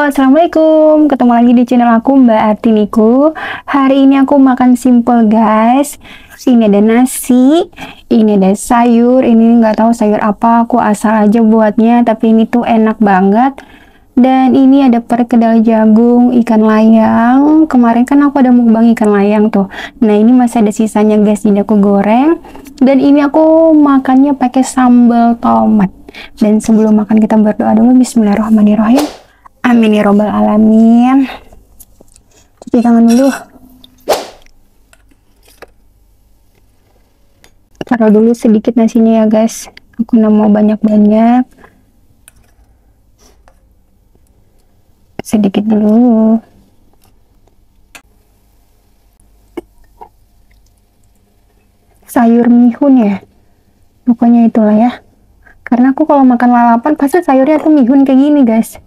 Assalamualaikum. Ketemu lagi di channel aku Mbak Artiniku. Hari ini aku makan simple guys. Ini ada nasi, ini ada sayur. Ini nggak tahu sayur apa, aku asal aja buatnya. Tapi ini tuh enak banget. Dan ini ada perkedel jagung, ikan layang. Kemarin kan aku ada mukbang ikan layang tuh. Nah ini masih ada sisanya guys, jadi aku goreng. Dan ini aku makannya pakai sambal tomat. Dan sebelum makan kita berdoa dulu. Bismillahirrahmanirrahim. Amin ya robbal alamin. Cuci tangan dulu. Taruh dulu sedikit nasinya ya guys. Aku nggak mau banyak-banyak. Sedikit dulu. Sayur mihun ya. Pokoknya itulah ya. Karena aku kalau makan lalapan pasti sayurnya tuh mihun kayak gini guys.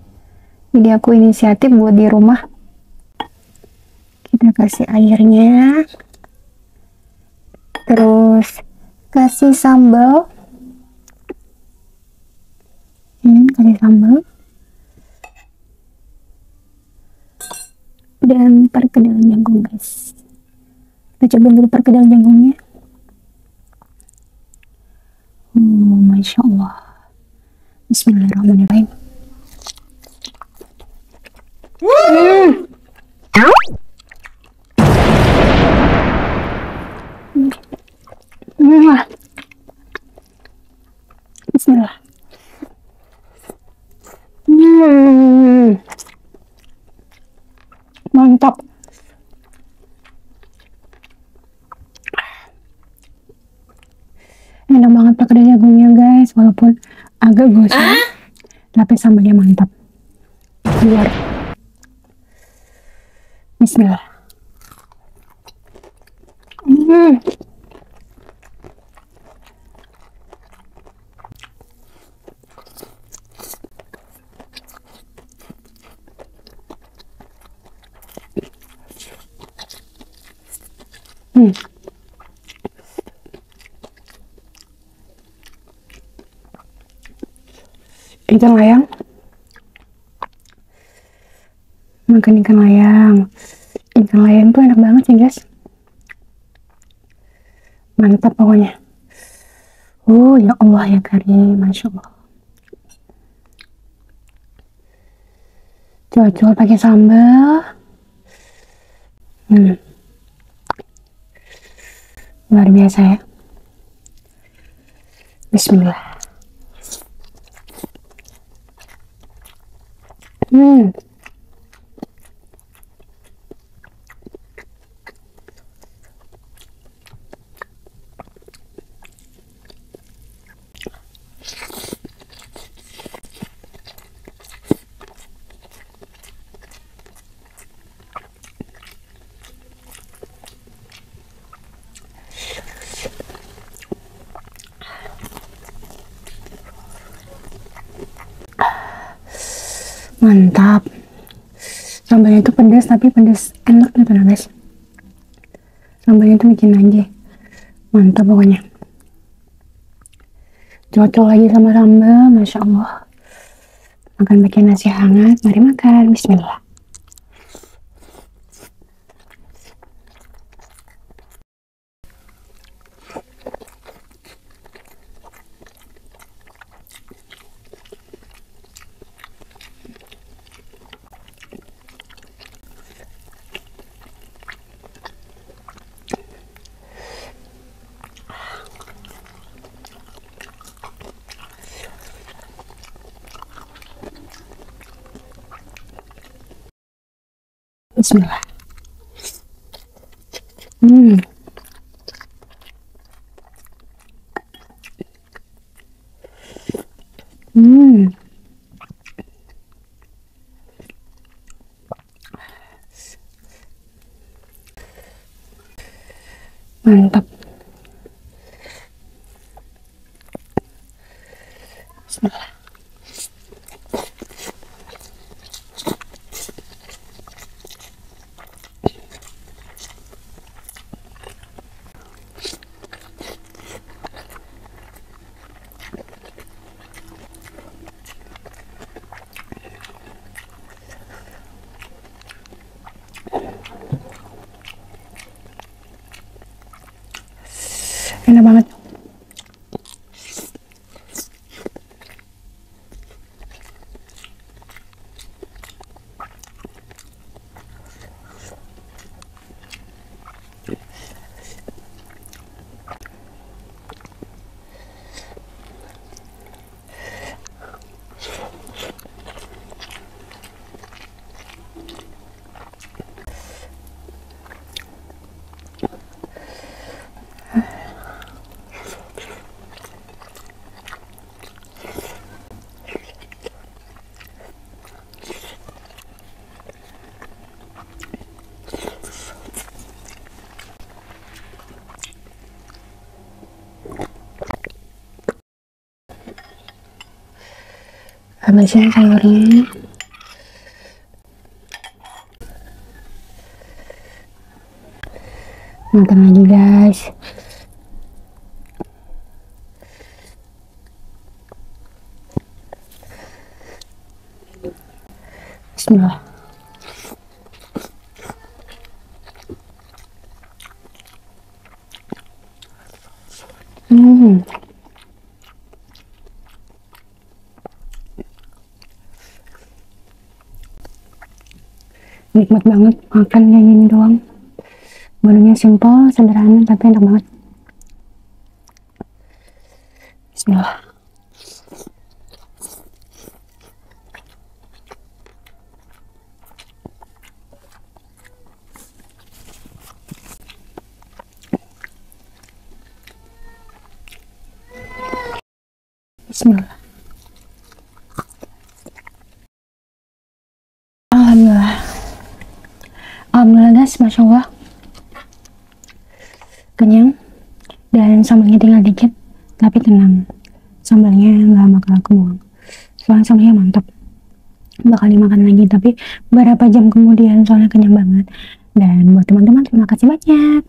Jadi aku inisiatif buat di rumah. Kita kasih airnya. Terus kasih sambal. Kasih sambal. Dan perkedel jagung guys. Kita coba dulu perkedel jagungnya. Masya Allah. Bismillahirrahmanirrahim. Bismillah. Mantap. Enak banget pakai jagungnya guys, walaupun agak gosong, tapi sambalnya mantap. Biar. Bismillah. Ikan layang. Makan ikan layang. Ikan layang tuh enak banget sih guys. Mantap pokoknya. Ya Allah ya Karim, Masya Allah. Cocok pakai sambal. Luar biasa ya. Bismillah. Mantap. Sambalnya itu pedas tapi pedas enak gitu nah guys. Sambalnya itu bikin aja. Mantap pokoknya. Cocok lagi sama sambal, Masya Allah. Makan pakai nasi hangat. Mari makan. Bismillah. Bismillah. Mantap. Bismillah. Enak banget. Habisin sayurnya. Matang lagi guys. Bismillah. Nikmat banget makan kayak gini doang. Menunya simple, sederhana, tapi enak banget. Bismillah. Bismillah. Alhamdulillah. Alhamdulillah guys, Masya Allah. Kenyang. Dan sambalnya tinggal dikit. Tapi tenang. Sambalnya nggak bakal aku buang. Soalnya sambalnya mantap. Bakal dimakan lagi. Tapi berapa jam kemudian soalnya kenyang banget. Dan buat teman-teman terima kasih banyak.